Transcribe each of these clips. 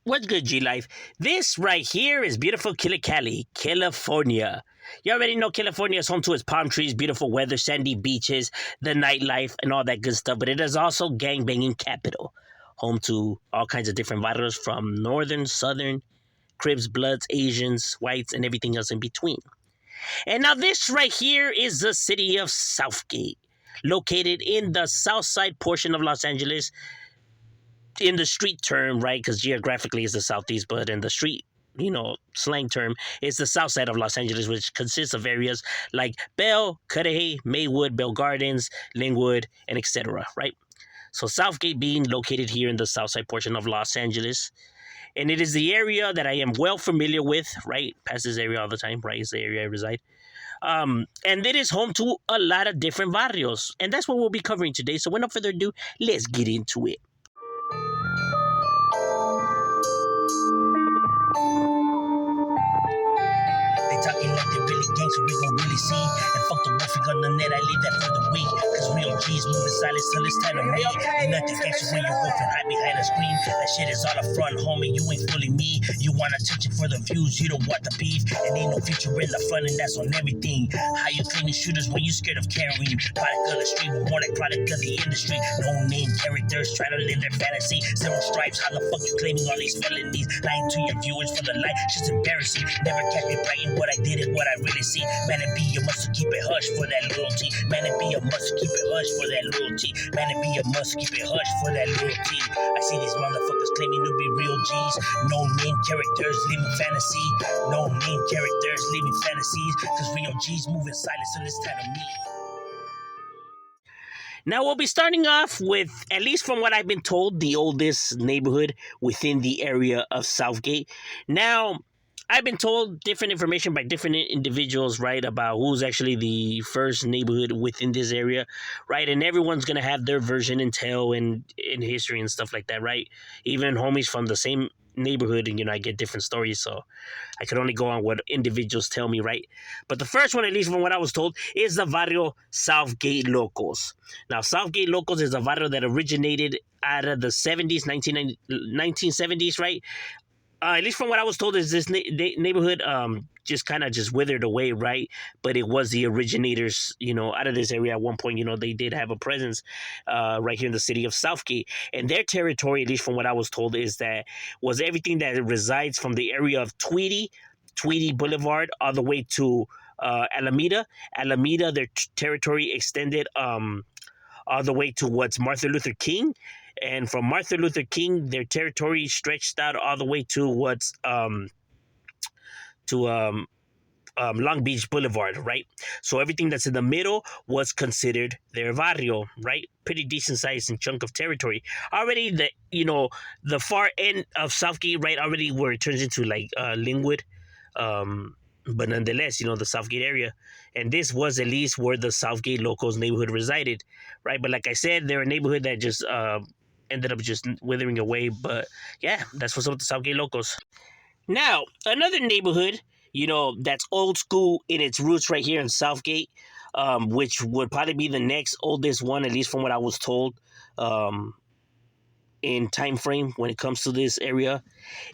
What's good, G Life? This right here is beautiful Cali, California. You already know California is home to its palm trees, beautiful weather, sandy beaches, the nightlife, and all that good stuff. But it is also gangbanging capital, home to all kinds of different barrios from northern, southern, Cribs, Bloods, Asians, whites, and everything else in between. And now this right here is the city of Southgate, located in the south side portion of Los Angeles, in the street term, right? Because geographically it's the southeast, but in the street, slang term, it's the south side of Los Angeles, which consists of areas like Bell, Cudahy, Maywood, Bell Gardens, Linwood, and etc. Right? So Southgate being located here in the south side portion of Los Angeles. And it is the area that I am well familiar with, right? Pass this area all the time, right? It's the area I reside. And it is home to a lot of different barrios. And that's what we'll be covering today. So without further ado, let's get into it. They talking like they really gangster, we gon' really see. And fuck the wolfing on the net, I leave that for the weak. Cause real G's moving silence till it's time to meet. Ain't nothing gangster when you're wolfing hide behind a screen. That shit is all a front, homie, you ain't fully me. You want attention for the views, you don't want the beef. And ain't no future in the front, and that's on everything. How you claiming shooters when you scared of carrying? Product of the street, but more like product of the industry. No name characters try to live their fantasy. Zero stripes, how the fuck you claiming all these felonies? Lying to your viewers for the light, shit's embarrassing. Never kept me bragging what I did and what I really see. Man, it be a must to keep it hush for that loyalty. Man, it be a must to keep it hush for that loyalty. Man, it be a must to keep it hush for that loyalty. I see these motherfuckers claiming to be real G's. No name characters living fantasy. No name characters living fantasies. Cause real G's moving silent, so it's time to meet. Now, we'll be starting off with, at least from what I've been told, the oldest neighborhood within the area of Southgate. Now, I've been told different information by different individuals, right, about who's actually the first neighborhood within this area, right? And everyone's going to have their version and tell and in history and stuff like that, right? Even homies from the same neighborhood, and I get different stories, so I could only go on what individuals tell me, right? But the first one, at least from what I was told, is the barrio Southgate Locals. Now, Southgate Locals is a barrio that originated out of the 70s, 1970s, right? At least from what I was told, is this neighborhood just kind of just withered away, right? But it was the originators, out of this area at one point. They did have a presence right here in the city of Southgate. And their territory, at least from what I was told, was everything that resides from the area of Tweedy Boulevard, all the way to Alameda. Alameda, their territory extended all the way to what's Martin Luther King. And from Martin Luther King, their territory stretched out all the way to what's Long Beach Boulevard, right? So everything that's in the middle was considered their barrio, right? Pretty decent size and chunk of territory. Already the far end of Southgate, right? Already where it turns into like Linwood, but nonetheless, the Southgate area. And this was at least where the Southgate Locals neighborhood resided, right? But like I said, they're a neighborhood that just ended up just withering away. But yeah, that's what's up with the Southgate Locals. Now, another neighborhood, that's old school in its roots right here in Southgate, which would probably be the next oldest one, at least from what I was told, in time frame when it comes to this area,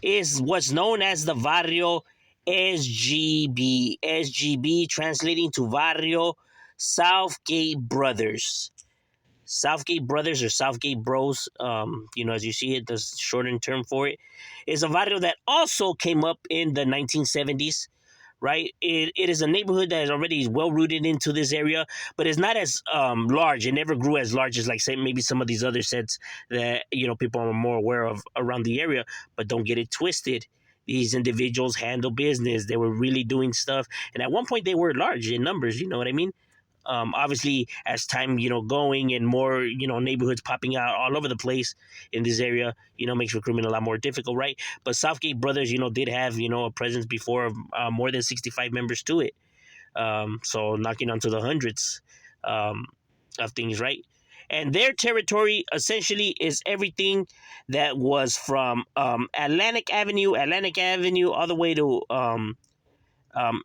is what's known as the Barrio SGB. SGB translating to Barrio Southgate Brothers. Southgate Brothers or Southgate Bros, as you see it, the shortened term for it, is a barrio that also came up in the 1970s, right? It is a neighborhood that is already well rooted into this area, but it's not as large. It never grew as large as, like, say, maybe some of these other sets that, people are more aware of around the area, but don't get it twisted. These individuals handle business. They were really doing stuff. And at one point, they were large in numbers, you know what I mean? Obviously, as time, going and more, neighborhoods popping out all over the place in this area, makes recruitment a lot more difficult, right? But Southgate Brothers, did have, a presence before of more than 65 members to it. So knocking onto the hundreds of things, right? And their territory essentially is everything that was from Atlantic Avenue, all the way to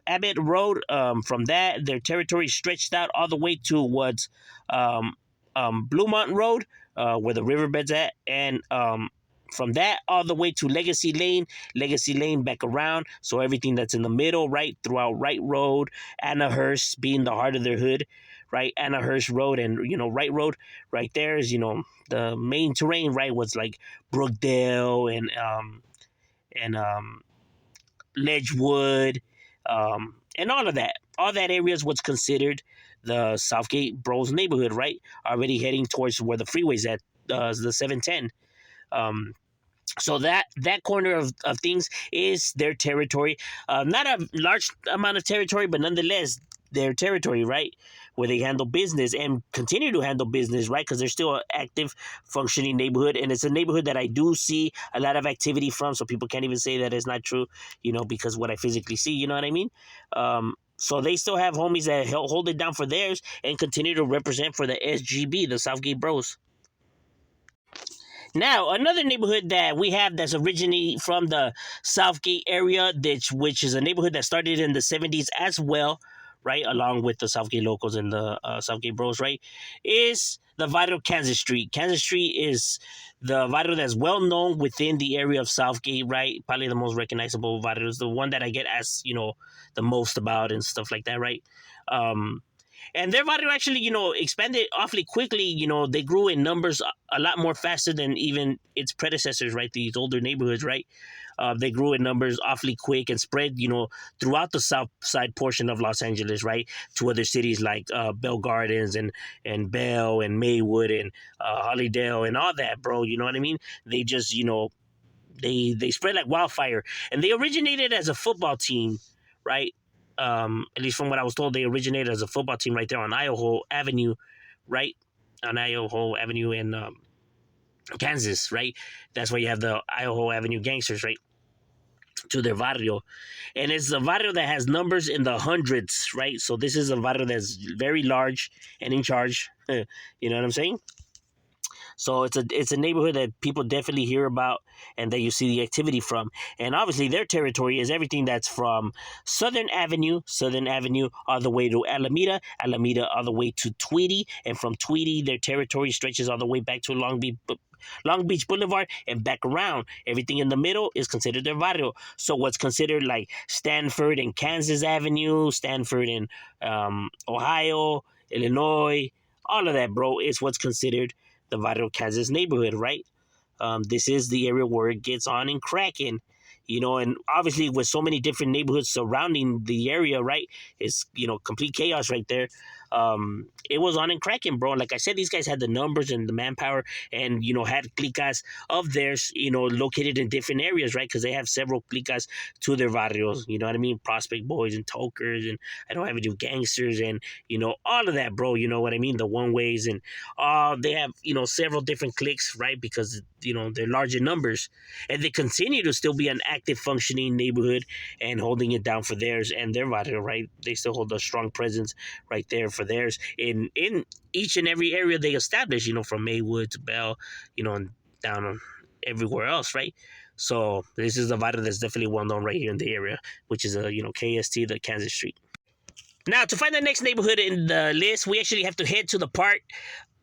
Abbott Road. From that, their territory stretched out all the way to what's Bluemont Road, where the riverbed's at, and from that all the way to Legacy Lane back around. So everything that's in the middle, right, throughout Wright Road, Annahurst being the heart of their hood, right, Annahurst Road and Wright Road, right there is the main terrain, right, was like Brookdale and Ledgewood, and all of that. All that area is what's considered the Southgate Bros neighborhood, right? Already heading towards where the freeway's at, the 710. Um, so that corner of things is their territory. Not a large amount of territory, but nonetheless their territory, right? Where they handle business and continue to handle business, right? Because they're still an active, functioning neighborhood, and it's a neighborhood that I do see a lot of activity from. So people can't even say that it's not true, because what I physically see, you know what I mean? So they still have homies that hold it down for theirs and continue to represent for the SGB, the Southgate Bros. Now, another neighborhood that we have that's originating from the Southgate area, which is a neighborhood that started in the 70s as well, right, along with the Southgate locals and the Southgate Bros, right, is the Vital Kansas Street. Kansas Street is the Vital that's well known within the area of Southgate, right? Probably the most recognizable Vital is the one that I get asked, the most about and stuff like that, right? And their value actually, expanded awfully quickly. They grew in numbers a lot more faster than even its predecessors, right? These older neighborhoods, right? They grew in numbers awfully quick and spread, throughout the south side portion of Los Angeles, right? To other cities like Bell Gardens and Bell and Maywood and Hollydale and all that, bro. You know what I mean? They just, they spread like wildfire. And they originated as a football team, right? At least from what I was told, they originated as a football team right there on Idaho Avenue, right? On Idaho Avenue in Kansas, right? That's where you have the Idaho Avenue gangsters, right? To their barrio. And it's a barrio that has numbers in the hundreds, right? So this is a barrio that's very large and in charge. You know what I'm saying? So it's a neighborhood that people definitely hear about and that you see the activity from. And obviously their territory is everything that's from Southern Avenue all the way to Alameda all the way to Tweedy, and from Tweedy their territory stretches all the way back to Long Beach Boulevard and back around. Everything in the middle is considered their barrio. So what's considered like Stanford and Kansas Avenue, Stanford and Ohio, Illinois, all of that, bro, is what's considered the Vital Kansas neighborhood, right? This is the area where it gets on and cracking, and obviously with so many different neighborhoods surrounding the area, right? It's, complete chaos right there. It was on and cracking, bro. Like I said, these guys had the numbers and the manpower and, had clicas of theirs, located in different areas, right? Because they have several clicas to their barrios, you know what I mean? Prospect Boys and Tokers and I don't have to do gangsters and, all of that, bro. You know what I mean? The one ways and they have, several different cliques, right? Because, they're large in numbers and they continue to still be an active functioning neighborhood and holding it down for theirs and their barrio, right? They still hold a strong presence right there for theirs in each and every area they establish, from Maywood to Bell, and down on everywhere else, right? So this is a vital that's definitely well known right here in the area, which is a KST, the Kansas Street. Now to find the next neighborhood in the list, we actually have to head to the part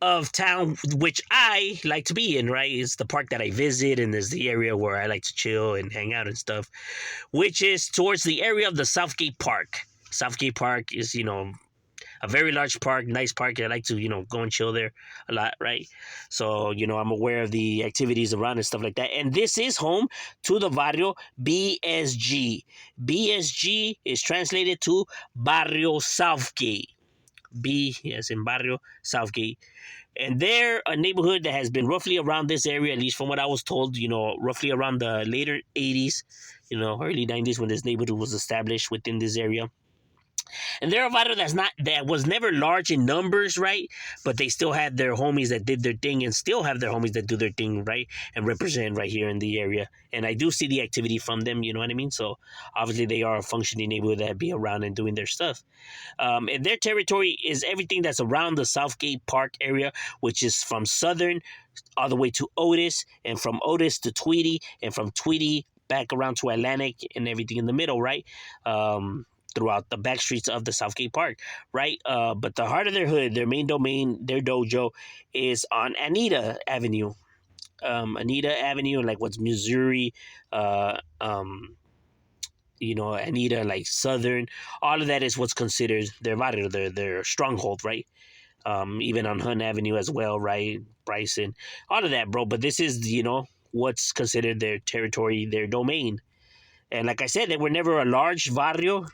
of town which I like to be in, right? It's the park that I visit and is the area where I like to chill and hang out and stuff, which is towards the area of the Southgate Park. Southgate Park is, a very large park, nice park. I like to, go and chill there a lot, right? So, I'm aware of the activities around and stuff like that. And this is home to the barrio BSG. BSG is translated to Barrio Southgate. B, yes, in Barrio Southgate. And they're a neighborhood that has been roughly around this area, at least from what I was told, roughly around the later 80s, early 90s when this neighborhood was established within this area. And they're a Vado that was never large in numbers, right? But they still had their homies that did their thing and still have their homies that do their thing, right? And represent right here in the area. And I do see the activity from them, you know what I mean? So obviously they are a functioning neighborhood that be around and doing their stuff. And their territory is everything that's around the Southgate Park area, which is from Southern all the way to Otis, and from Otis to Tweedy, and from Tweedy back around to Atlantic and everything in the middle, right? Throughout the back streets of the Southgate Park, right? But the heart of their hood, their main domain, their dojo is on Anita Avenue. Anita Avenue, like what's Missouri, uh, Anita, like Southern, all of that is what's considered their barrio, their stronghold, right? Even on Hunt Avenue as well, right? Bryson, all of that, bro. But this is, what's considered their territory, their domain. And like I said, they were never a large barrio,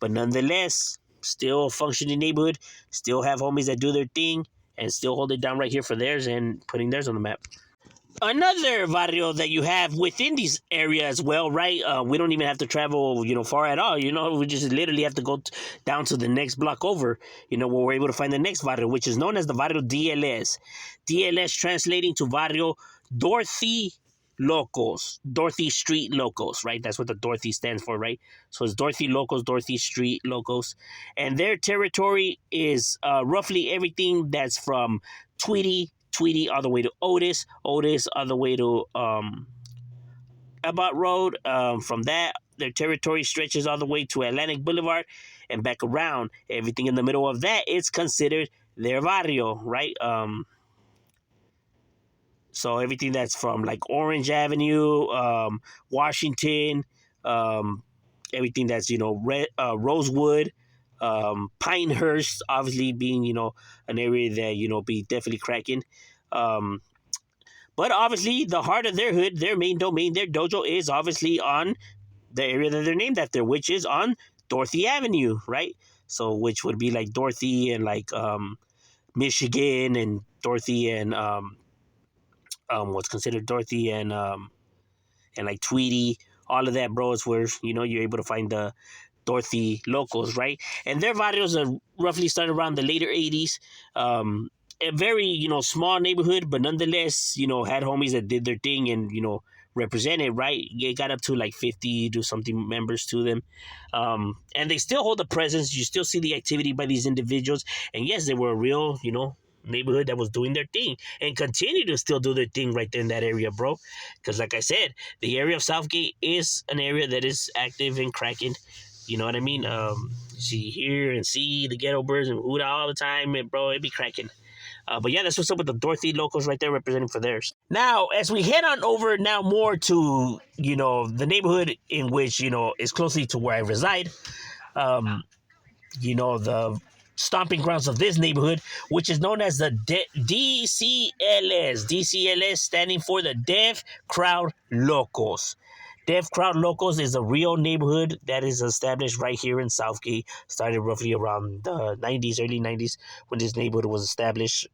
but nonetheless, still a functioning neighborhood, still have homies that do their thing, and still hold it down right here for theirs and putting theirs on the map. Another barrio that you have within these area as well, right? We don't even have to travel, far at all. We just literally have to go down to the next block over, where we're able to find the next barrio, which is known as the barrio DLS. DLS translating to barrio Dorothy Locos, Dorothy Street Locos, right? That's what the Dorothy stands for, right? So it's Dorothy Locos, Dorothy Street Locos. And their territory is roughly everything that's from Tweety all the way to Otis all the way to Abbott Road. From that, their territory stretches all the way to Atlantic Boulevard and back around. Everything in the middle of that is considered their barrio, right? So everything that's from like Orange Avenue, Washington, everything that's Rosewood, Pinehurst, obviously being an area that be definitely cracking. Um, but obviously, the heart of their hood, their main domain, their dojo is obviously on the area that they're named after, which is on Dorothy Avenue, right? So, which would be like Dorothy and like Michigan and Dorothy and what's considered Dorothy and like Tweety, all of that, bro, is where you're able to find the Dorothy locals, right? And their barrios are roughly started around the later '80s. A very small neighborhood, but nonetheless had homies that did their thing and represented, right. It got up to like 50 to something members to them, and they still hold a presence. You still see the activity by these individuals, and yes, they were a real neighborhood that was doing their thing and continue to still do their thing right there in that area, bro. Because like I said, the area of Southgate is an area that is active and cracking. You know what I mean? You see, hear and see the ghetto birds and hoot all the time, and bro, it be cracking. But yeah, that's what's up with the Dorothy locals right there representing for theirs. Now, as we head on over now more to, the neighborhood in which, is closely to where I reside, the stomping grounds of this neighborhood, which is known as the DCLS. DCLS standing for the Deaf Crowd Locals. Deaf Crowd Locals is a real neighborhood that is established right here in Southgate. Started roughly around the 90s, early 90s, when this neighborhood was established.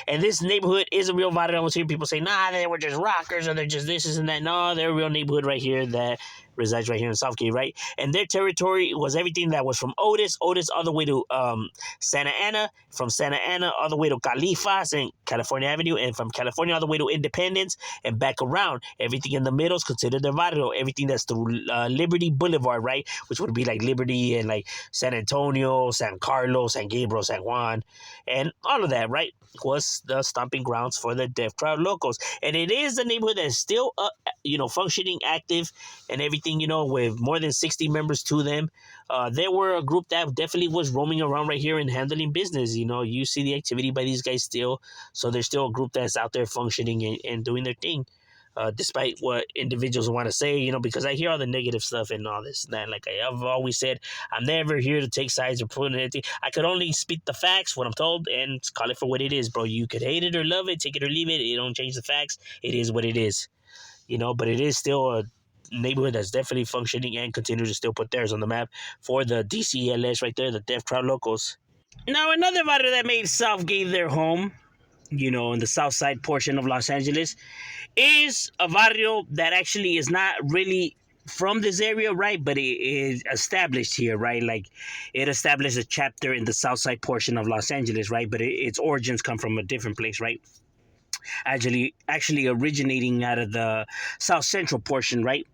And this neighborhood is a real vibe. I was hearing people say, nah, they were just rockers or they're just this and that. No, they're a real neighborhood right here that resides right here in Southgate, right? And their territory was everything that was from Otis all the way to Santa Ana, from Santa Ana all the way to Califas and California Avenue, and from California all the way to Independence and back around. Everything in the middle is considered their barrio. Everything that's through Liberty Boulevard, right? Which would be like Liberty and like San Antonio, San Carlos, San Gabriel, San Juan, and all of that, right? Was the stomping grounds for the Deaf Crowd Locals. And it is a neighborhood that's still, functioning, active, and everything, with more than 60 members to them. They were a group that definitely was roaming around right here and handling business. You see the activity by these guys still. So there's still a group that's out there functioning and doing their thing. Despite what individuals want to say, because I hear all the negative stuff and all this and that. Like I've always said, I'm never here to take sides or put anything. I could only speak the facts, what I'm told, and call it for what it is, bro. You could hate it or love it, take it or leave it. It don't change the facts. It is what it is, but it is still a neighborhood that's definitely functioning and continue to still put theirs on the map for the DCLS right there, the Deaf Crowd Locals. Now, another matter that made Southgate their home, in the south side portion of Los Angeles, is a barrio that actually is not really from this area, right? But it is established here, right? Like it established a chapter in the south side portion of Los Angeles, right? But its origins come from a different place, right? Actually originating out of the south central portion, right?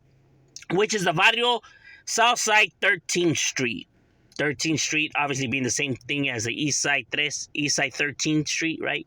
Which is the barrio Southside 13th Street. 13th Street obviously being the same thing as the East Side 13th Street, right?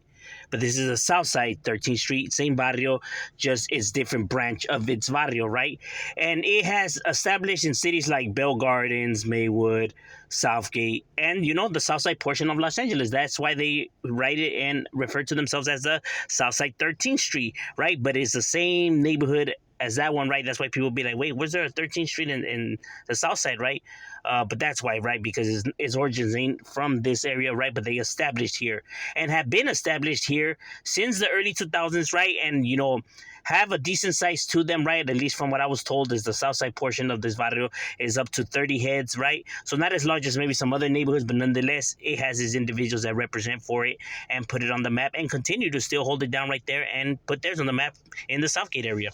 But this is the south side, 13th Street, same barrio, just it's different branch of its barrio, right? And it has established in cities like Bell Gardens, Maywood, Southgate, and the south side portion of Los Angeles. That's why they write it and refer to themselves as the south side 13th Street, right? But it's the same neighborhood as that one, right? That's why people be like, wait, was there a 13th Street in the south side, right? But that's why, right? Because its origins ain't from this area, right? But they established here and have been established here since the early 2000s, right? And, have a decent size to them, right? At least from what I was told, is the south side portion of this barrio is up to 30 heads, right? So not as large as maybe some other neighborhoods, but nonetheless, it has its individuals that represent for it and put it on the map and continue to still hold it down right there and put theirs on the map in the Southgate area.